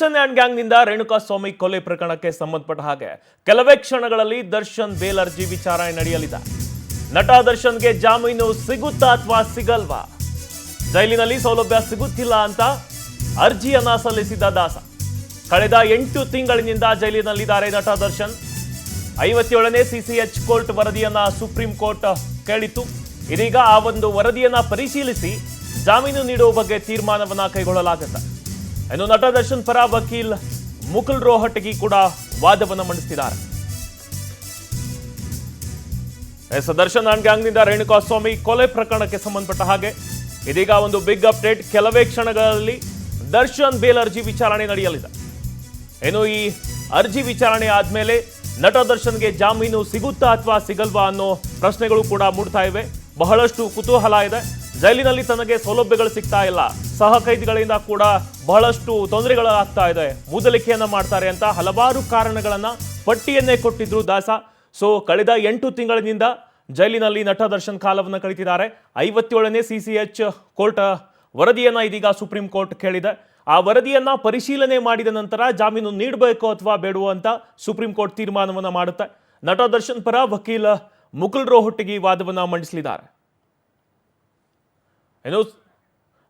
ದರ್ಶನ್ ಗ್ಯಾಂಗ್ನಿಂದ ರೇಣುಕಾಸ್ವಾಮಿ ಕೊಲೆ ಪ್ರಕರಣಕ್ಕೆ ಸಂಬಂಧಪಟ್ಟ ಹಾಗೆ ಕೆಲವೇ ಕ್ಷಣಗಳಲ್ಲಿ ದರ್ಶನ್ ಬೇಲ್ ಅರ್ಜಿ ವಿಚಾರಣೆ ನಡೆಯಲಿದೆ. ನಟ ದರ್ಶನ್ಗೆ ಜಾಮೀನು ಸಿಗುತ್ತಾ ಅಥವಾ ಸಿಗಲ್ವಾ? ಜೈಲಿನಲ್ಲಿ ಸೌಲಭ್ಯ ಸಿಗುತ್ತಿಲ್ಲ ಅಂತ ಅರ್ಜಿಯನ್ನ ಸಲ್ಲಿಸಿದ್ದ ದಾಸ. ಕಳೆದ 8 ತಿಂಗಳಿನಿಂದ ಜೈಲಿನಲ್ಲಿದ್ದಾರೆ ನಟ ದರ್ಶನ್. 57ನೇ ಸಿಸಿಎಚ್ ಕೋರ್ಟ್ ವರದಿಯನ್ನ ಸುಪ್ರೀಂ ಕೋರ್ಟ್ ಕೇಳಿತ್ತು. ಇದೀಗ ಆ ಒಂದು ವರದಿಯನ್ನ ಪರಿಶೀಲಿಸಿ ಜಾಮೀನು ನೀಡುವ ಬಗ್ಗೆ ತೀರ್ಮಾನವನ್ನ ಕೈಗೊಳ್ಳಲಾಗುತ್ತೆ. ಇನ್ನು ನಟ ದರ್ಶನ್ ಪರ ವಕೀಲ್ ಮುಕುಲ್ ರೋಹಟಗಿ ಕೂಡ ವಾದವನ್ನು ಮಂಡಿಸಿದ್ದಾರೆ. ದರ್ಶನ್ ಅಂಡ್ ಗ್ಯಾಂಗ್ನಿಂದ ರೇಣುಕಾಸ್ವಾಮಿ ಕೊಲೆ ಪ್ರಕರಣಕ್ಕೆ ಸಂಬಂಧಪಟ್ಟ ಹಾಗೆ ಇದೀಗ ಒಂದು ಬಿಗ್ ಅಪ್ಡೇಟ್. ಕೆಲವೇ ಕ್ಷಣಗಳಲ್ಲಿ ದರ್ಶನ್ ಬೇಲ್ ಅರ್ಜಿ ವಿಚಾರಣೆ ನಡೆಯಲಿದೆ. ಇನ್ನು ಈ ಅರ್ಜಿ ವಿಚಾರಣೆ ಆದ್ಮೇಲೆ ನಟ ದರ್ಶನ್ಗೆ ಜಾಮೀನು ಸಿಗುತ್ತಾ ಅಥವಾ ಸಿಗಲ್ವಾ ಅನ್ನೋ ಪ್ರಶ್ನೆಗಳು ಕೂಡ ಮೂಡ್ತಾ ಇವೆ. ಬಹಳಷ್ಟು ಕುತೂಹಲ ಇದೆ. ಜೈಲಿನಲ್ಲಿ ತನಗೆ ಸೌಲಭ್ಯಗಳು ಸಿಗ್ತಾ ಇಲ್ಲ, ಸಹ ಕೈದಿಗಳಿಂದ ಕೂಡ ಬಹಳಷ್ಟು ತೊಂದರೆಗಳಾಗ್ತಾ ಇದೆ, ಮುದಲಿಕೆಯನ್ನ ಮಾಡ್ತಾರೆ ಅಂತ ಹಲವಾರು ಕಾರಣಗಳನ್ನ ಪಟ್ಟಿಯನ್ನೇ ಕೊಟ್ಟಿದ್ರು ದಾಸ. ಸೊ ಕಳೆದ 8 ತಿಂಗಳಿನಿಂದ ಜೈಲಿನಲ್ಲಿ ನಟ ದರ್ಶನ್ ಕಾಲವನ್ನು ಕಳೀತಿದ್ದಾರೆ. 57ನೇ ಸಿಸಿಎಚ್ ಕೋರ್ಟ್ ವರದಿಯನ್ನ ಇದೀಗ ಸುಪ್ರೀಂ ಕೋರ್ಟ್ ಕೇಳಿದೆ. ಆ ವರದಿಯನ್ನ ಪರಿಶೀಲನೆ ಮಾಡಿದ ನಂತರ ಜಾಮೀನು ನೀಡಬೇಕು ಅಥವಾ ಬೇಡವೋ ಅಂತ ಸುಪ್ರೀಂ ಕೋರ್ಟ್ ತೀರ್ಮಾನವನ್ನ ಮಾಡುತ್ತೆ. ನಟ ದರ್ಶನ್ ಪರ ವಕೀಲ ಮುಕುಲ್ ರೋಹಟಗಿ ವಾದವನ್ನ ಮಂಡಿಸಲಿದ್ದಾರೆ.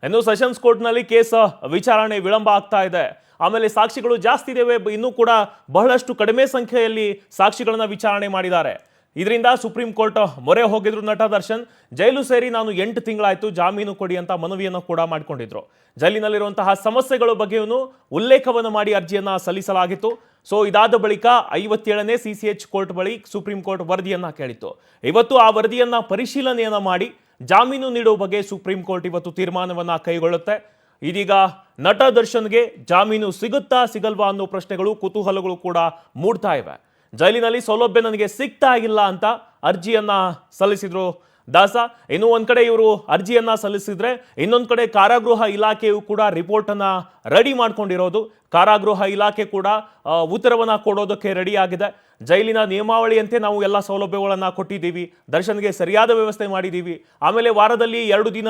ಇನ್ನು ಸೆಷನ್ಸ್ ಕೋರ್ಟ್ನಲ್ಲಿ ಕೇಸ್ ವಿಚಾರಣೆ ವಿಳಂಬ ಆಗ್ತಾ ಇದೆ. ಆಮೇಲೆ ಸಾಕ್ಷಿಗಳು ಜಾಸ್ತಿ ಇದ್ದೇವೆ, ಇನ್ನೂ ಕೂಡ ಬಹಳಷ್ಟು ಕಡಿಮೆ ಸಂಖ್ಯೆಯಲ್ಲಿ ಸಾಕ್ಷಿಗಳನ್ನ ವಿಚಾರಣೆ ಮಾಡಿದ್ದಾರೆ. ಇದರಿಂದ ಸುಪ್ರೀಂ ಕೋರ್ಟ್ ಮೊರೆ ಹೋಗಿದ್ರು ನಟ ದರ್ಶನ್. ಜೈಲು ಸೇರಿ ನಾನು 8 ತಿಂಗಳಾಯ್ತು, ಜಾಮೀನು ಕೊಡಿ ಅಂತ ಮನವಿಯನ್ನು ಕೂಡ ಮಾಡಿಕೊಂಡಿದ್ರು. ಜೈಲಿನಲ್ಲಿರುವಂತಹ ಸಮಸ್ಯೆಗಳ ಬಗ್ಗೆಯೂ ಉಲ್ಲೇಖವನ್ನು ಮಾಡಿ ಅರ್ಜಿಯನ್ನ ಸಲ್ಲಿಸಲಾಗಿತ್ತು. ಸೊ ಇದಾದ ಬಳಿಕ 57ನೇ ಸಿಸಿಎಚ್ ಕೋರ್ಟ್ ಬಳಿ ಸುಪ್ರೀಂ ಕೋರ್ಟ್ ವರದಿಯನ್ನ ಕೇಳಿತ್ತು. ಇವತ್ತು ಆ ವರದಿಯನ್ನ ಪರಿಶೀಲನೆಯನ್ನ ಮಾಡಿ ಜಾಮೀನು ನೀಡುವ ಬಗ್ಗೆ ಸುಪ್ರೀಂ ಕೋರ್ಟ್ ಇವತ್ತು ತೀರ್ಮಾನವನ್ನ ಕೈಗೊಳ್ಳುತ್ತೆ. ಇದೀಗ ನಟ ದರ್ಶನ್ಗೆ ಜಾಮೀನು ಸಿಗುತ್ತಾ ಸಿಗಲ್ವಾ ಅನ್ನೋ ಪ್ರಶ್ನೆಗಳು, ಕುತೂಹಲಗಳು ಕೂಡ ಮೂಡ್ತಾ ಇವೆ. ಜೈಲಿನಲ್ಲಿ ಸೌಲಭ್ಯ ನನಗೆ ಸಿಗ್ತಾ ಇಲ್ಲ ಅಂತ ಅರ್ಜಿಯನ್ನ ಸಲ್ಲಿಸಿದ್ರು ದಾಸ. ಇನ್ನು ಒಂದ್ ಕಡೆ ಇವರು ಅರ್ಜಿಯನ್ನ ಸಲ್ಲಿಸಿದ್ರೆ, ಇನ್ನೊಂದ್ ಕಡೆ ಕಾರಾಗೃಹ ಇಲಾಖೆಯು ಕೂಡ ರಿಪೋರ್ಟ್ ಅನ್ನ ರೆಡಿ ಮಾಡ್ಕೊಂಡಿರೋದು. ಕಾರಾಗೃಹ ಇಲಾಖೆ ಕೂಡ ಉತ್ತರವನ್ನ ಕೊಡೋದಕ್ಕೆ ರೆಡಿ ಆಗಿದೆ. ಜೈಲಿನ ನಿಯಮಾವಳಿಯಂತೆ ನಾವು ಎಲ್ಲ ಸೌಲಭ್ಯಗಳನ್ನ ಕೊಟ್ಟಿದ್ದೀವಿ, ದರ್ಶನ್ಗೆ ಸರಿಯಾದ ವ್ಯವಸ್ಥೆ ಮಾಡಿದ್ದೀವಿ, ಆಮೇಲೆ ವಾರದಲ್ಲಿ 2 ದಿನ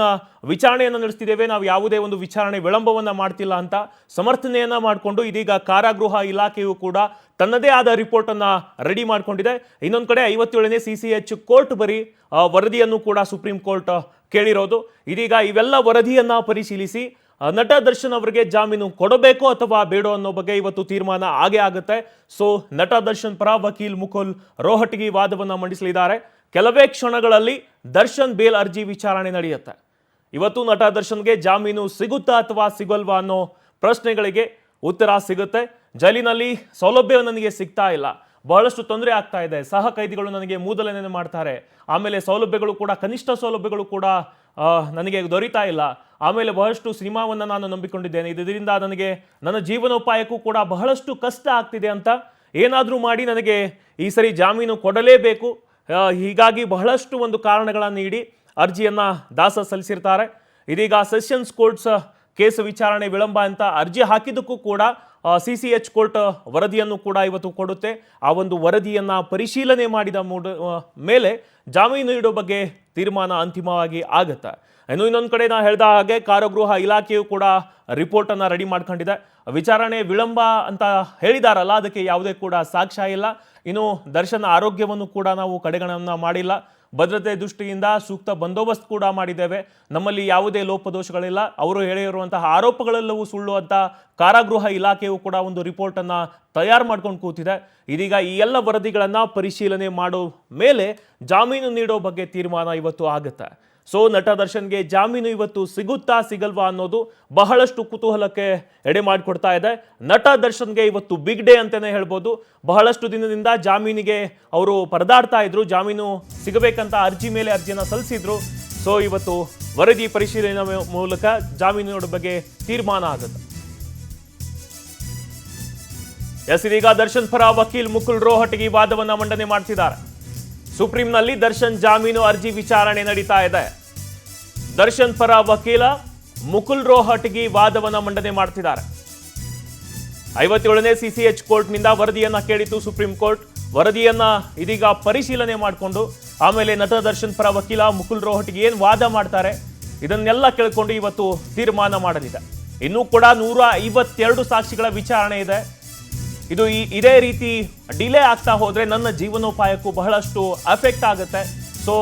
ವಿಚಾರಣೆಯನ್ನು ನಡೆಸ್ತಿದ್ದೇವೆ, ನಾವು ಯಾವುದೇ ಒಂದು ವಿಚಾರಣೆ ವಿಳಂಬವನ್ನ ಮಾಡ್ತಿಲ್ಲ ಅಂತ ಸಮರ್ಥನೆಯನ್ನ ಮಾಡಿಕೊಂಡು ಇದೀಗ ಕಾರಾಗೃಹ ಇಲಾಖೆಯು ಕೂಡ ತನ್ನದೇ ಆದ ರಿಪೋರ್ಟ್ ಅನ್ನ ರೆಡಿ ಮಾಡ್ಕೊಂಡಿದೆ. ಇನ್ನೊಂದು ಕಡೆ 57ನೇ ಸಿಸಿಎಚ್ ಕೋರ್ಟ್ ಬರೀ ವರದಿಯನ್ನು ಕೂಡ ಸುಪ್ರೀಂ ಕೋರ್ಟ್ ಕೇಳಿರೋದು. ಇದೀಗ ಇವೆಲ್ಲ ವರದಿಯನ್ನ ಪರಿಶೀಲಿಸಿ ನಟ ದರ್ಶನ್ ಅವರಿಗೆ ಜಾಮೀನು ಕೊಡಬೇಕು ಅಥವಾ ಬೇಡೋ ಅನ್ನೋ ಬಗ್ಗೆ ಇವತ್ತು ತೀರ್ಮಾನ ಆಗೇ ಆಗುತ್ತೆ. ಸೊ ನಟ ದರ್ಶನ್ ಪರ ವಕೀಲ್ ಮುಕುಲ್ ರೋಹಟಗಿ ವಾದವನ್ನ ಮಂಡಿಸಲಿದ್ದಾರೆ. ಕೆಲವೇ ಕ್ಷಣಗಳಲ್ಲಿ ದರ್ಶನ್ ಬೇಲ್ ಅರ್ಜಿ ವಿಚಾರಣೆ ನಡೆಯುತ್ತೆ. ಇವತ್ತು ನಟ ದರ್ಶನ್ಗೆ ಜಾಮೀನು ಸಿಗುತ್ತಾ ಅಥವಾ ಸಿಗಲ್ವಾ ಅನ್ನೋ ಪ್ರಶ್ನೆಗಳಿಗೆ ಉತ್ತರ ಸಿಗುತ್ತೆ. ಜೈಲಿನಲ್ಲಿ ಸೌಲಭ್ಯ ನನಗೆ ಸಿಗ್ತಾ ಇಲ್ಲ, ಬಹಳಷ್ಟು ತೊಂದರೆ ಆಗ್ತಾ ಇದೆ, ಸಹ ಕೈದಿಗಳು ನನಗೆ ಮೂದಲನೆ ಮಾಡ್ತಾರೆ, ಆಮೇಲೆ ಸೌಲಭ್ಯಗಳು ಕೂಡ ಕನಿಷ್ಠ ಸೌಲಭ್ಯಗಳು ಕೂಡ ನನಗೆ ದೊರೀತಾ ಇಲ್ಲ, ಆಮೇಲೆ ಬಹಳಷ್ಟು ಸಿನಿಮಾವನ್ನು ನಾನು ನಂಬಿಕೊಂಡಿದ್ದೇನೆ, ಇದರಿಂದ ನನಗೆ ನನ್ನ ಜೀವನೋಪಾಯಕ್ಕೂ ಕೂಡ ಬಹಳಷ್ಟು ಕಷ್ಟ ಆಗ್ತಿದೆ ಅಂತ ಏನಾದರೂ ಮಾಡಿ ನನಗೆ ಈ ಸರಿ ಜಾಮೀನು ಕೊಡಲೇಬೇಕು. ಹೀಗಾಗಿ ಬಹಳಷ್ಟು ಒಂದು ಕಾರಣಗಳನ್ನು ನೀಡಿ ಅರ್ಜಿಯನ್ನ ದಾಸ ಸಲ್ಲಿಸಿರ್ತಾರೆ. ಇದೀಗ ಸೆಷನ್ಸ್ ಕೋರ್ಟ್ಸ್ ಕೇಸ್ ವಿಚಾರಣೆ ವಿಳಂಬ ಅಂತ ಅರ್ಜಿ ಹಾಕಿದ್ದಕ್ಕೂ ಕೂಡ ಸಿಸಿಎಚ್ ಕೋರ್ಟ್ ವರದಿಯನ್ನು ಕೂಡ ಇವತ್ತು ಕೊಡುತ್ತೆ. ಆ ಒಂದು ವರದಿಯನ್ನ ಪರಿಶೀಲನೆ ಮಾಡಿದ ಮೇಲೆ ಜಾಮೀನು ನೀಡೋ ಬಗ್ಗೆ ತೀರ್ಮಾನ ಅಂತಿಮವಾಗಿ ಆಗುತ್ತೆ. ಇನ್ನು ಇನ್ನೊಂದು ಕಡೆ ನಾ ಹೇಳ್ದ ಹಾಗೆ ಕಾರಾಗೃಹ ಇಲಾಖೆಯು ಕೂಡ ರಿಪೋರ್ಟ್ ಅನ್ನ ರೆಡಿ ಮಾಡ್ಕೊಂಡಿದೆ. ವಿಚಾರಣೆ ವಿಳಂಬ ಅಂತ ಹೇಳಿದಾರಲ್ಲ, ಅದಕ್ಕೆ ಯಾವುದೇ ಕೂಡ ಸಾಕ್ಷ್ಯ ಇಲ್ಲ. ಇನ್ನು ದರ್ಶನ್ ಆರೋಗ್ಯವನ್ನು ಕೂಡ ನಾವು ಕಡೆಗಣನ ಮಾಡಿಲ್ಲ. ಭದ್ರತೆ ದೃಷ್ಟಿಯಿಂದ ಸೂಕ್ತ ಬಂದೋಬಸ್ತ್ ಕೂಡ ಮಾಡಿದ್ದೇವೆ, ನಮ್ಮಲ್ಲಿ ಯಾವುದೇ ಲೋಪದೋಷಗಳಿಲ್ಲ, ಅವರು ಹೇಳಿರುವಂತಹ ಆರೋಪಗಳೆಲ್ಲವೂ ಸುಳ್ಳು ಅಂತ ಕಾರಾಗೃಹ ಇಲಾಖೆಯು ಕೂಡ ಒಂದು ರಿಪೋರ್ಟ್ ಅನ್ನ ತಯಾರು ಮಾಡ್ಕೊಂಡು ಕೂತಿದೆ. ಇದೀಗ ಈ ಎಲ್ಲ ವರದಿಗಳನ್ನ ಪರಿಶೀಲನೆ ಮಾಡೋ ಮೇಲೆ ಜಾಮೀನು ನೀಡೋ ಬಗ್ಗೆ ತೀರ್ಮಾನ ಇವತ್ತು ಆಗುತ್ತೆ. ಸೊ ನಟ ದರ್ಶನ್ಗೆ ಜಾಮೀನು ಇವತ್ತು ಸಿಗುತ್ತಾ ಸಿಗಲ್ವಾ ಅನ್ನೋದು ಬಹಳಷ್ಟು ಕುತೂಹಲಕ್ಕೆ ಎಡೆ ಮಾಡಿಕೊಡ್ತಾ ಇದೆ. ನಟ ದರ್ಶನ್ಗೆ ಇವತ್ತು ಬಿಗ್ ಡೇ ಅಂತಾನೆ ಹೇಳ್ಬೋದು. ಬಹಳಷ್ಟು ದಿನದಿಂದ ಜಾಮೀನಿಗೆ ಅವರು ಪರದಾಡ್ತಾ ಇದ್ರು, ಜಾಮೀನು ಸಿಗಬೇಕಂತ ಅರ್ಜಿ ಮೇಲೆ ಅರ್ಜಿಯನ್ನು ಸಲ್ಲಿಸಿದ್ರು. ಸೊ ಇವತ್ತು ವರದಿ ಪರಿಶೀಲನೆ ಮೂಲಕ ಜಾಮೀನು ನೀಡೋ ಬಗ್ಗೆ ತೀರ್ಮಾನ ಆಗುತ್ತೆ. ಇದೀಗ ದರ್ಶನ್ ಪರ ವಕೀಲ್ ಮುಕುಲ್ ರೋಹಟಗಿ ವಾದವನ್ನ ಮಂಡನೆ ಮಾಡ್ತಿದ್ದಾರೆ. ಸುಪ್ರೀಂನಲ್ಲಿ ದರ್ಶನ್ ಜಾಮೀನು ಅರ್ಜಿ ವಿಚಾರಣೆ ನಡೀತಾ ಇದೆ. ದರ್ಶನ್ ಪರ ವಕೀಲ ಮುಕುಲ್ ರೋಹಟಗಿ ವಾದವನ್ನ ಮಂಡನೆ ಮಾಡ್ತಿದ್ದಾರೆ. 57ನೇ ಸಿಸಿಎಚ್ ಕೋರ್ಟ್ನಿಂದ ವರದಿಯನ್ನ ಕೇಳಿತು ಸುಪ್ರೀಂ ಕೋರ್ಟ್. ವರದಿಯನ್ನ ಇದೀಗ ಪರಿಶೀಲನೆ ಮಾಡಿಕೊಂಡು ಆಮೇಲೆ ನಟ ದರ್ಶನ್ ಪರ ವಕೀಲ ಮುಕುಲ್ ರೋಹಟಗಿ ಏನು ವಾದ ಮಾಡ್ತಾರೆ ಇದನ್ನೆಲ್ಲ ಕೇಳಿಕೊಂಡು ಇವತ್ತು ತೀರ್ಮಾನ ಮಾಡಲಿದೆ. ಇನ್ನೂ ಕೂಡ 152 ಸಾಕ್ಷಿಗಳ ವಿಚಾರಣೆ ಇದೆ. ಇದು ಇದೇ ರೀತಿ ಡಿಲೇ ಆಗ್ತಾ ಹೋದ್ರೆ ನನ್ನ ಜೀವನೋಪಾಯಕ್ಕೂ ಬಹಳಷ್ಟು ಅಫೆಕ್ಟ್ ಆಗುತ್ತೆ. ಸೊ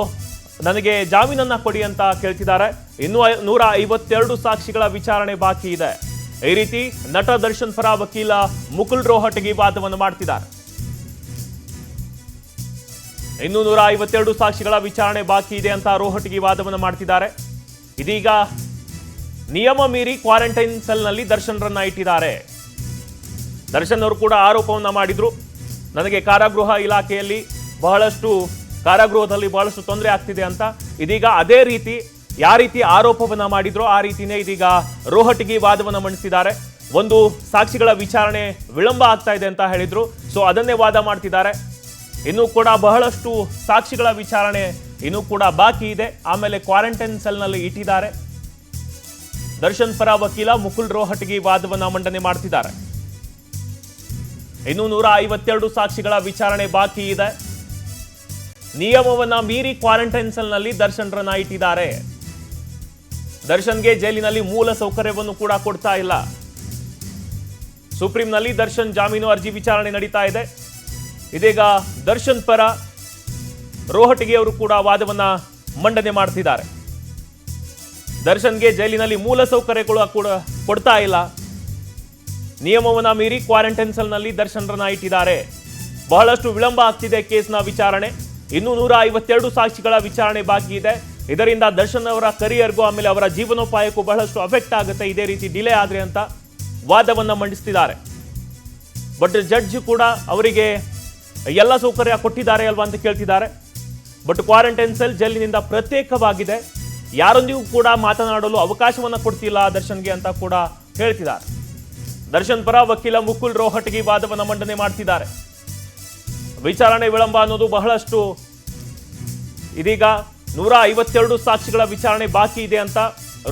ನನಗೆ ಜಾಮೀನನ್ನ ಕೊಡಿ ಅಂತ ಕೇಳ್ತಿದ್ದಾರೆ. ಇನ್ನೂ 152 ಸಾಕ್ಷಿಗಳ ವಿಚಾರಣೆ ಬಾಕಿ ಇದೆ. ಈ ರೀತಿ ನಟ ದರ್ಶನ್ ಪರ ವಕೀಲ ಮುಕುಲ್ ರೋಹಟಗಿ ವಾದವನ್ನು ಮಾಡ್ತಿದ್ದಾರೆ. ಇನ್ನು 152 ಸಾಕ್ಷಿಗಳ ವಿಚಾರಣೆ ಬಾಕಿ ಇದೆ ಅಂತ ರೋಹಟಗಿ ವಾದವನ್ನು ಮಾಡ್ತಿದ್ದಾರೆ. ಇದೀಗ ನಿಯಮ ಮೀರಿ ಕ್ವಾರಂಟೈನ್ ಸೆಲ್ನಲ್ಲಿ ದರ್ಶನ್ರನ್ನ ಇಟ್ಟಿದ್ದಾರೆ. ದರ್ಶನ್ ಅವರು ಕೂಡ ಆರೋಪವನ್ನ ಮಾಡಿದ್ರು, ನನಗೆ ಕಾರಾಗೃಹ ಇಲಾಖೆಯಲ್ಲಿ ಕಾರಾಗೃಹದಲ್ಲಿ ಬಹಳಷ್ಟು ತೊಂದರೆ ಆಗ್ತಿದೆ ಅಂತ. ಇದೀಗ ಅದೇ ರೀತಿ ಯಾವ ರೀತಿ ಆರೋಪವನ್ನ ಮಾಡಿದ್ರು ಆ ರೀತಿನೇ ಇದೀಗ ರೋಹಟಗಿ ವಾದವನ್ನ ಮಂಡಿಸಿದ್ದಾರೆ. ಒಂದು ಸಾಕ್ಷಿಗಳ ವಿಚಾರಣೆ ವಿಳಂಬ ಆಗ್ತಾ ಇದೆ ಅಂತ ಹೇಳಿದ್ರು, ಸೊ ಅದನ್ನೇ ವಾದ ಮಾಡ್ತಿದ್ದಾರೆ. ಇನ್ನೂ ಕೂಡ ಬಹಳಷ್ಟು ಸಾಕ್ಷಿಗಳ ವಿಚಾರಣೆ ಇನ್ನೂ ಕೂಡ ಬಾಕಿ ಇದೆ. ಆಮೇಲೆ ಕ್ವಾರಂಟೈನ್ ಸೆಲ್ನಲ್ಲಿ ಇಟ್ಟಿದ್ದಾರೆ. ದರ್ಶನ್ ಪರ ವಕೀಲ ಮುಕುಲ್ ರೋಹಟಗಿ ವಾದವನ್ನ ಮಂಡನೆ ಮಾಡ್ತಿದ್ದಾರೆ. ಇನ್ನು 152 ಸಾಕ್ಷಿಗಳ ವಿಚಾರಣೆ ಬಾಕಿ ಇದೆ. ನಿಯಮವನ್ನ ಮೀರಿ ಕ್ವಾರಂಟೈನ್ ಸೆಲ್ನಲ್ಲಿ ದರ್ಶನ್ರನ್ನ ಇಟ್ಟಿದ್ದಾರೆ. ದರ್ಶನ್ಗೆ ಜೈಲಿನಲ್ಲಿ ಮೂಲ ಸೌಕರ್ಯವನ್ನು ಕೂಡ ಕೊಡ್ತಾ ಇಲ್ಲ. ಸುಪ್ರೀಂನಲ್ಲಿ ದರ್ಶನ್ ಜಾಮೀನು ಅರ್ಜಿ ವಿಚಾರಣೆ ನಡೀತಾ ಇದೆ. ಇದೀಗ ದರ್ಶನ್ ಪರ ರೋಹಟಗಿ ಅವರು ಕೂಡ ವಾದವನ್ನ ಮಂಡನೆ ಮಾಡ್ತಿದ್ದಾರೆ. ದರ್ಶನ್ಗೆ ಜೈಲಿನಲ್ಲಿ ಮೂಲ ಸೌಕರ್ಯಗಳು ಕೂಡ ಕೊಡ್ತಾ ಇಲ್ಲ. ನಿಯಮವನ್ನ ಮೀರಿ ಕ್ವಾರಂಟೈನ್ ಸೆಲ್ನಲ್ಲಿ ದರ್ಶನ್ರನ್ನ ಇಟ್ಟಿದ್ದಾರೆ. ಬಹಳಷ್ಟು ವಿಳಂಬ ಆಗ್ತಿದೆ ಕೇಸ್ನ ವಿಚಾರಣೆ. ಇನ್ನೂ 152 ಸಾಕ್ಷಿಗಳ ವಿಚಾರಣೆ ಬಾಕಿ ಇದೆ. ಇದರಿಂದ ದರ್ಶನ್ ಅವರ ಕರಿಯರ್ಗೂ ಆಮೇಲೆ ಅವರ ಜೀವನೋಪಾಯಕ್ಕೂ ಬಹಳಷ್ಟು ಅಫೆಕ್ಟ್ ಆಗುತ್ತೆ ಇದೇ ರೀತಿ ಡಿಲೇ ಆದ್ರೆ ಅಂತ ವಾದವನ್ನ ಮಂಡಿಸ್ತಿದ್ದಾರೆ. ಬಟ್ ಜಡ್ಜ್ ಕೂಡ ಅವರಿಗೆ ಎಲ್ಲ ಸೌಕರ್ಯ ಕೊಟ್ಟಿದ್ದಾರೆ ಅಲ್ವಾ ಅಂತ ಕೇಳ್ತಿದ್ದಾರೆ. ಬಟ್ ಕ್ವಾರಂಟೈನ್ ಸೆಲ್ ಜೈಲಿನಿಂದ ಪ್ರತ್ಯೇಕವಾಗಿದೆ, ಯಾರೊಂದಿಗೂ ಕೂಡ ಮಾತನಾಡಲು ಅವಕಾಶವನ್ನ ಕೊಡ್ತಿಲ್ಲ ದರ್ಶನ್ಗೆ ಅಂತ ಕೂಡ ಹೇಳ್ತಿದ್ದಾರೆ. ದರ್ಶನ್ ಪರ ವಕೀಲ ಮುಕುಲ್ ರೋಹಟಗಿ ವಾದವನ್ನ ಮಂಡನೆ ಮಾಡ್ತಿದ್ದಾರೆ. ವಿಚಾರಣೆ ವಿಳಂಬ ಅನ್ನೋದು ಬಹಳಷ್ಟು ಇದೀಗ 152 ಸಾಕ್ಷಿಗಳ ವಿಚಾರಣೆ ಬಾಕಿ ಇದೆ ಅಂತ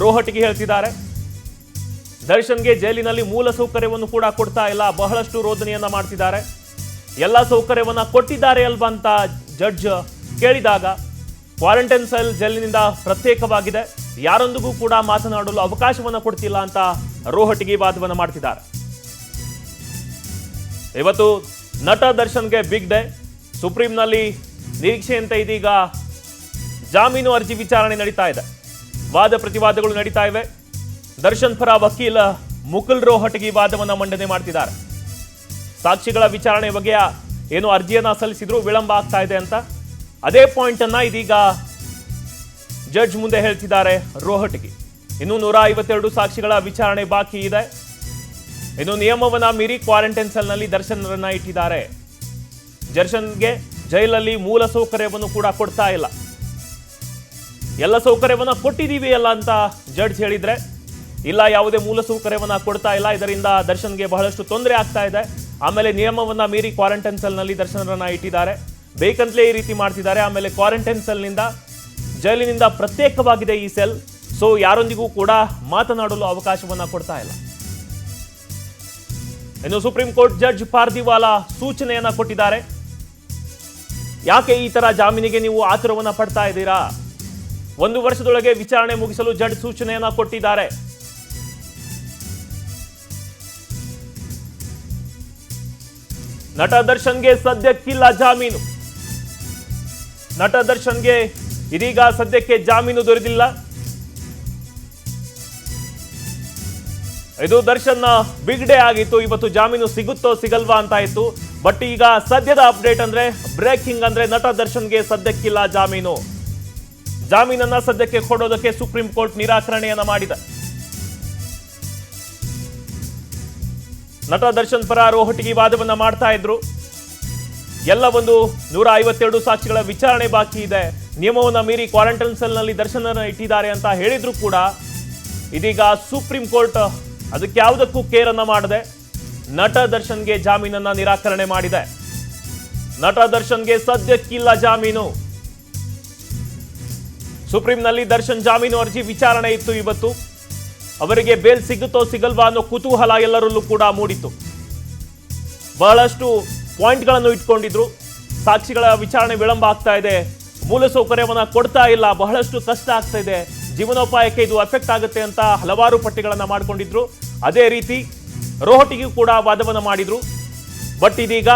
ರೋಹಟಗಿ ಹೇಳ್ತಿದ್ದಾರೆ. ದರ್ಶನ್ಗೆ ಜೈಲಿನಲ್ಲಿ ಮೂಲ ಸೌಕರ್ಯವನ್ನು ಕೂಡ ಕೊಡ್ತಾ ಇಲ್ಲ, ಬಹಳಷ್ಟು ರೋದನೆಯನ್ನ ಮಾಡ್ತಿದ್ದಾರೆ. ಎಲ್ಲ ಸೌಕರ್ಯವನ್ನ ಕೊಟ್ಟಿದ್ದಾರೆ ಅಲ್ವಾ ಅಂತ ಜಡ್ಜ್ ಕೇಳಿದಾಗ ಕ್ವಾರಂಟೈನ್ ಸೆಲ್ ಜೈಲಿನಿಂದ ಪ್ರತ್ಯೇಕವಾಗಿದೆ, ಯಾರೊಂದಿಗೂ ಕೂಡ ಮಾತನಾಡಲು ಅವಕಾಶವನ್ನ ಕೊಡ್ತಿಲ್ಲ ಅಂತ ರೋಹಟಗಿ ವಾದವನ್ನ ಮಾಡ್ತಿದ್ದಾರೆ. ಇವತ್ತು ನಟ ದರ್ಶನ್ಗೆ ಬಿಗ್ ಡೇ. ಸುಪ್ರೀಂನಲ್ಲಿ ನಿರೀಕ್ಷೆಯಂತೆ ಇದೀಗ ಜಾಮೀನು ಅರ್ಜಿ ವಿಚಾರಣೆ ನಡೀತಾ ಇದೆ. ವಾದ ಪ್ರತಿವಾದಗಳು ನಡೀತಾ ಇವೆ. ದರ್ಶನ್ ಪರ ವಕೀಲ ಮುಕುಲ್ ರೋಹಟಗಿ ವಾದವನ್ನ ಮಂಡನೆ ಮಾಡ್ತಿದ್ದಾರೆ. ಸಾಕ್ಷಿಗಳ ವಿಚಾರಣೆ ಬಗೆಯ ಏನು ಅರ್ಜಿಯನ್ನ ಸಲ್ಲಿಸಿದ್ರು ವಿಳಂಬ ಆಗ್ತಾ ಇದೆ ಅಂತ ಅದೇ ಪಾಯಿಂಟ್ ಅನ್ನ ಇದೀಗ ಜಡ್ಜ್ ಮುಂದೆ ಹೇಳ್ತಿದ್ದಾರೆ ರೋಹಟಗಿ. ಇನ್ನು 152 ಸಾಕ್ಷಿಗಳ ವಿಚಾರಣೆ ಬಾಕಿ ಇದೆ. ಇನ್ನು ನಿಯಮವನ್ನ ಮೀರಿ ಕ್ವಾರಂಟೈನ್ ಸೆಲ್ನಲ್ಲಿ ದರ್ಶನ್ರನ್ನ ಇಟ್ಟಿದ್ದಾರೆ. ದರ್ಶನ್ಗೆ ಜೈಲಲ್ಲಿ ಮೂಲ ಸೌಕರ್ಯವನ್ನು ಕೂಡ ಕೊಡ್ತಾ ಇಲ್ಲ. ಎಲ್ಲ ಸೌಕರ್ಯವನ್ನ ಕೊಟ್ಟಿದ್ದೀವಿ ಅಲ್ಲ ಅಂತ ಜಡ್ಜ್ ಹೇಳಿದ್ರೆ ಇಲ್ಲ, ಯಾವುದೇ ಮೂಲ ಸೌಕರ್ಯವನ್ನ ಕೊಡ್ತಾ ಇಲ್ಲ, ಇದರಿಂದ ದರ್ಶನ್ಗೆ ಬಹಳಷ್ಟು ತೊಂದರೆ ಆಗ್ತಾ ಇದೆ. ಆಮೇಲೆ ನಿಯಮವನ್ನ ಮೀರಿ ಕ್ವಾರಂಟೈನ್ ಸೆಲ್ನಲ್ಲಿ ದರ್ಶನರನ್ನ ಇಟ್ಟಿದ್ದಾರೆ, ಬೇಕಂತಲೇ ಈ ರೀತಿ ಮಾಡ್ತಿದ್ದಾರೆ. ಆಮೇಲೆ ಕ್ವಾರಂಟೈನ್ ಸೆಲ್ನಿಂದ ಜೈಲಿನಿಂದ ಪ್ರತ್ಯೇಕವಾಗಿದೆ ಈ ಸೆಲ್, ಸೊ ಯಾರೊಂದಿಗೂ ಕೂಡ ಮಾತನಾಡಲು ಅವಕಾಶವನ್ನ ಕೊಡ್ತಾ ಇಲ್ಲ. ಇನ್ನು ಸುಪ್ರೀಂ ಕೋರ್ಟ್ ಜಡ್ಜ್ ಪಾರ್ದಿವಾಲಾ ಸೂಚನೆಯನ್ನ ಕೊಟ್ಟಿದ್ದಾರೆ. ಯಾಕೆ ಈ ತರ ಜಾಮೀನಿಗೆ ನೀವು ಆತುರವನ್ನ ಪಡ್ತಾ ಇದ್ದೀರಾ? 1 ವರ್ಷದೊಳಗೆ ವಿಚಾರಣೆ ಮುಗಿಸಲು ಜಡ್ಜ್ ಸೂಚನೆಯನ್ನ ಕೊಟ್ಟಿದ್ದಾರೆ. ನಟ ದರ್ಶನ್ಗೆ ಸದ್ಯಕ್ಕಿಲ್ಲ ಜಾಮೀನು. ನಟ ದರ್ಶನ್ಗೆ ಇದೀಗ ಸದ್ಯಕ್ಕೆ ಜಾಮೀನು ದೊರೆತಿಲ್ಲ. ಇದು ದರ್ಶನ್ನ ಬಿಗ್ ಡೇ ಆಗಿತ್ತು. ಇವತ್ತು ಜಾಮೀನು ಸಿಗುತ್ತೋ ಸಿಗಲ್ವಾ ಅಂತ ಇತ್ತು. ಬಟ್ ಈಗ ಸದ್ಯದ ಅಪ್ಡೇಟ್ ಅಂದ್ರೆ ಬ್ರೇಕಿಂಗ್ ಅಂದ್ರೆ ನಟ ದರ್ಶನ್ಗೆ ಸದ್ಯಕ್ಕಿಲ್ಲ ಜಾಮೀನು. ಜಾಮೀನನ್ನ ಸದ್ಯಕ್ಕೆ ಕೊಡೋದಕ್ಕೆ ಸುಪ್ರೀಂ ಕೋರ್ಟ್ ನಿರಾಕರಣೆಯನ್ನ ಮಾಡಿದೆ. ನಟ ದರ್ಶನ್ ಪರ ರೋಹಟಗಿ ವಾದವನ್ನ ಮಾಡ್ತಾ ಇದ್ರು. ಎಲ್ಲ ಒಂದು 152 ಸಾಕ್ಷಿಗಳ ವಿಚಾರಣೆ ಬಾಕಿ ಇದೆ. ನಿಯಮವನ್ನ ಮೀರಿ ಕ್ವಾರಂಟೈನ್ ಸೆಲ್ನಲ್ಲಿ ದರ್ಶನನ ಇಟ್ಟಿದ್ದಾರೆ ಅಂತ ಹೇಳಿದ್ರು ಕೂಡ ಇದೀಗ ಸುಪ್ರೀಂ ಕೋರ್ಟ್ ಅದಕ್ಕೆ ಯಾವುದಕ್ಕೂ ಕೇರ್ ಅನ್ನ ಮಾಡದೆ ನಟ ದರ್ಶನ್ಗೆ ಜಾಮೀನನ್ನ ನಿರಾಕರಣೆ ಮಾಡಿದೆ. ನಟ ದರ್ಶನ್ಗೆ ಸದ್ಯಕ್ಕಿಲ್ಲ ಜಾಮೀನು. ಸುಪ್ರೀಂನಲ್ಲಿ ದರ್ಶನ್ ಜಾಮೀನು ಅರ್ಜಿ ವಿಚಾರಣೆ ಇತ್ತು ಇವತ್ತು. ಅವರಿಗೆ ಬೇಲ್ ಸಿಗುತ್ತೋ ಸಿಗಲ್ವಾ ಅನ್ನೋ ಕುತೂಹಲ ಎಲ್ಲರಲ್ಲೂ ಕೂಡ ಮೂಡಿತ್ತು. ಬಹಳಷ್ಟು ಪಾಯಿಂಟ್ಗಳನ್ನು ಇಟ್ಕೊಂಡಿದ್ರು. ಸಾಕ್ಷಿಗಳ ವಿಚಾರಣೆ ವಿಳಂಬ ಆಗ್ತಾ ಇದೆ, ಮೂಲಸೌಕರ್ಯವನ್ನ ಕೊಡ್ತಾ ಇಲ್ಲ, ಬಹಳಷ್ಟು ಕಷ್ಟ ಆಗ್ತಾ ಇದೆ, ಜೀವನೋಪಾಯಕ್ಕೆ ಇದು ಎಫೆಕ್ಟ್ ಆಗುತ್ತೆ ಅಂತ ಹಲವಾರು ಪಟ್ಟಿಗಳನ್ನ ಮಾಡ್ಕೊಂಡಿದ್ರು. ಅದೇ ರೀತಿ ರೋಹಟಿಗೂ ಕೂಡ ವಾದವನ್ನ ಮಾಡಿದ್ರು. ಬಟ್ ಇದೀಗ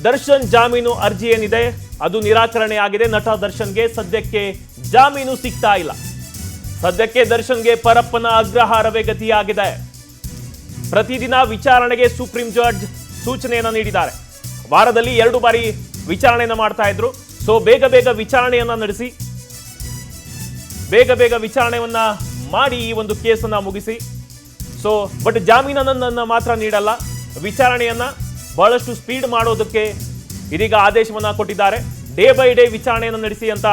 ದರ್ಶನ್ ಜಾಮೀನು ಅರ್ಜಿ ಏನಿದೆ ಅದು ನಿರಾಕರಣೆ ಆಗಿದೆ. ನಟ ದರ್ಶನ್ಗೆ ಸದ್ಯಕ್ಕೆ ಜಾಮೀನು ಸಿಗ್ತಾ ಇಲ್ಲ. ಸದ್ಯಕ್ಕೆ ದರ್ಶನ್ಗೆ ಪರಪ್ಪನ ಅಗ್ರಹಾರವೇ ಗತಿಯಾಗಿದೆ. ಪ್ರತಿದಿನ ವಿಚಾರಣೆಗೆ ಸುಪ್ರೀಂ ಜಡ್ಜ್ ಸೂಚನೆಯನ್ನ ನೀಡಿದ್ದಾರೆ. ವಾರದಲ್ಲಿ 2 ಬಾರಿ ವಿಚಾರಣೆಯನ್ನ ಮಾಡ್ತಾ ಇದ್ರು. ಸೊ ಬೇಗ ವಿಚಾರಣೆಯನ್ನ ನಡೆಸಿ ಬೇಗ ವಿಚಾರಣೆಯನ್ನ ಮಾಡಿ ಈ ಒಂದು ಕೇಸನ್ನ ಮುಗಿಸಿ. ಸೊ ಬಟ್ ಜಾಮೀನನ್ನ ಮಾತ್ರ ನೀಡಲ್ಲ. ವಿಚಾರಣೆಯನ್ನ ಬಹಳಷ್ಟು ಸ್ಪೀಡ್ ಮಾಡೋದಕ್ಕೆ ಇದೀಗ ಆದೇಶವನ್ನ ಕೊಟ್ಟಿದ್ದಾರೆ. ಡೇ ಬೈ ಡೇ ವಿಚಾರಣೆಯನ್ನು ನಡೆಸಿ ಅಂತ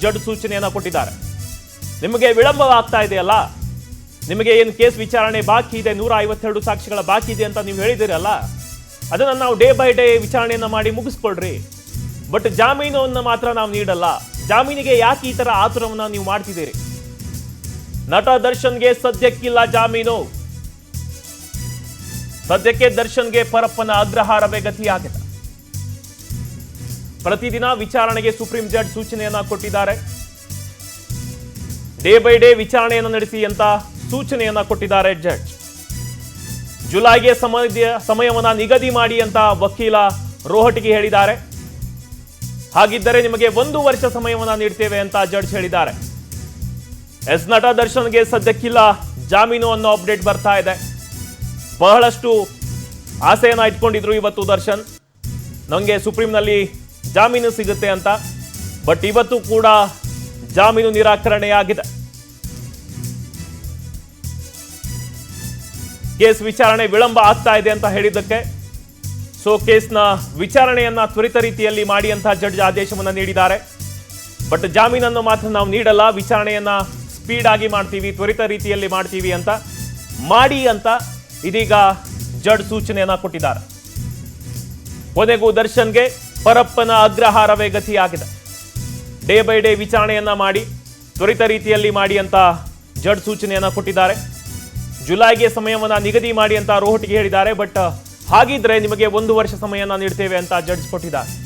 ಜಡ್ಜ್ ಸೂಚನೆಯನ್ನ ಕೊಟ್ಟಿದ್ದಾರೆ. ನಿಮಗೆ ವಿಳಂಬವಾಗ್ತಾ ಇದೆಯಲ್ಲ, ನಿಮಗೆ ಏನು ಕೇಸ್ ವಿಚಾರಣೆ ಬಾಕಿ ಇದೆ, 152 ಸಾಕ್ಷಿಗಳ ಬಾಕಿ ಇದೆ ಅಂತ ನೀವು ಹೇಳಿದಿರಲ್ಲ, ಅದನ್ನು ನಾವು ಡೇ ಬೈ ಡೇ ವಿಚಾರಣೆಯನ್ನ ಮಾಡಿ ಮುಗಿಸ್ಕೊಳ್ರಿ. ಬಟ್ ಜಾಮೀನನ್ನು ಮಾತ್ರ ನಾವು ನೀಡಲ್ಲ. ಜಾಮೀನಿಗೆ ಯಾಕೆ ಈ ತರ ಆತುರವನ್ನ ನೀವು ಮಾಡ್ತಿದ್ದೀರಿ? ನಟ ದರ್ಶನ್ಗೆ ಸದ್ಯಕ್ಕಿಲ್ಲ ಜಾಮೀನು. ಸದ್ಯಕ್ಕೆ ದರ್ಶನ್ಗೆ ಪರಪ್ಪನ ಅಗ್ರಹಾರವೇ ಗತಿಯಾಗಿದೆ. ಪ್ರತಿದಿನ ವಿಚಾರಣೆಗೆ ಸುಪ್ರೀಂ ಜಡ್ಜ್ ಸೂಚನೆಯನ್ನ ಕೊಟ್ಟಿದ್ದಾರೆ. ಡೇ ಬೈ ಡೇ ವಿಚಾರಣೆಯನ್ನು ನಡೆಸಿ ಅಂತ ಸೂಚನೆಯನ್ನ ಕೊಟ್ಟಿದ್ದಾರೆ ಜಡ್ಜ್. ಜುಲೈಗೆ ಸಮಯವನ್ನ ನಿಗದಿ ಮಾಡಿ ಅಂತ ವಕೀಲ ರೋಹಟಿಗೆ ಹೇಳಿದ್ದಾರೆ. ಹಾಗಿದ್ದರೆ ನಿಮಗೆ 1 ವರ್ಷ ಸಮಯವನ್ನ ನೀಡ್ತೇವೆ ಅಂತ ಜಡ್ಜ್ ಹೇಳಿದ್ದಾರೆ. ನಟ ದರ್ಶನ್ಗೆ ಸದ್ಯಕ್ಕಿಲ್ಲ ಜಾಮೀನು ಅನ್ನೋ ಅಪ್ಡೇಟ್ ಬರ್ತಾ ಇದೆ. ಬಹಳಷ್ಟು ಆಸೆಯನ್ನ ಇಟ್ಕೊಂಡಿದ್ರು ಇವತ್ತು ದರ್ಶನ್, ನನಗೆ ಸುಪ್ರೀಂನಲ್ಲಿ ಜಾಮೀನು ಸಿಗುತ್ತೆ ಅಂತ. ಬಟ್ ಇವತ್ತು ಕೂಡ ಜಾಮೀನು ನಿರಾಕರಣೆಯಾಗಿದೆ. ಕೇಸ್ ವಿಚಾರಣೆ ವಿಳಂಬ ಆಗ್ತಾ ಇದೆ ಅಂತ ಹೇಳಿದ್ದಕ್ಕೆ ಸೊ ಕೇಸ್ನ ವಿಚಾರಣೆಯನ್ನ ತ್ವರಿತ ರೀತಿಯಲ್ಲಿ ಮಾಡಿ ಅಂತ ಜಡ್ಜ್ ಆದೇಶವನ್ನ ನೀಡಿದ್ದಾರೆ. ಬಟ್ ಜಾಮೀನನ್ನು ಮಾತ್ರ ನಾವು ನೀಡಲ್ಲ, ವಿಚಾರಣೆಯನ್ನ ಸ್ಪೀಡ್ ಆಗಿ ಮಾಡ್ತೀವಿ, ತ್ವರಿತ ರೀತಿಯಲ್ಲಿ ಮಾಡ್ತೀವಿ ಅಂತ ಮಾಡಿ ಅಂತ ಇದೀಗ ಜಡ್ಜ್ ಸೂಚನೆಯನ್ನ ಕೊಟ್ಟಿದ್ದಾರೆ. ಕೊನೆಗೂ ದರ್ಶನ್ಗೆ ಪರಪ್ಪನ ಅಗ್ರಹಾರವೇ ಗತಿಯಾಗಿದೆ. ಡೇ ಬೈ ಡೇ ವಿಚಾರಣೆಯನ್ನ ಮಾಡಿ ತ್ವರಿತ ರೀತಿಯಲ್ಲಿ ಮಾಡಿ ಅಂತ ಜಡ್ಜ್ ಸೂಚನೆಯನ್ನ ಕೊಟ್ಟಿದ್ದಾರೆ. ಜುಲೈಗೆ ಸಮಯವನ್ನ ನಿಗದಿ ಮಾಡಿ ಅಂತ ರೋಹಟಿಗೆ ಹೇಳಿದ್ದಾರೆ. ಬಟ್ ಹಾಗಿದ್ರೆ ನಿಮಗೆ 1 ವರ್ಷ ಸಮಯನ ನೀಡ್ತೇವೆ ಅಂತ ಜಡ್ಜ್ ಕೊಟ್ಟಿದ್ದಾರೆ.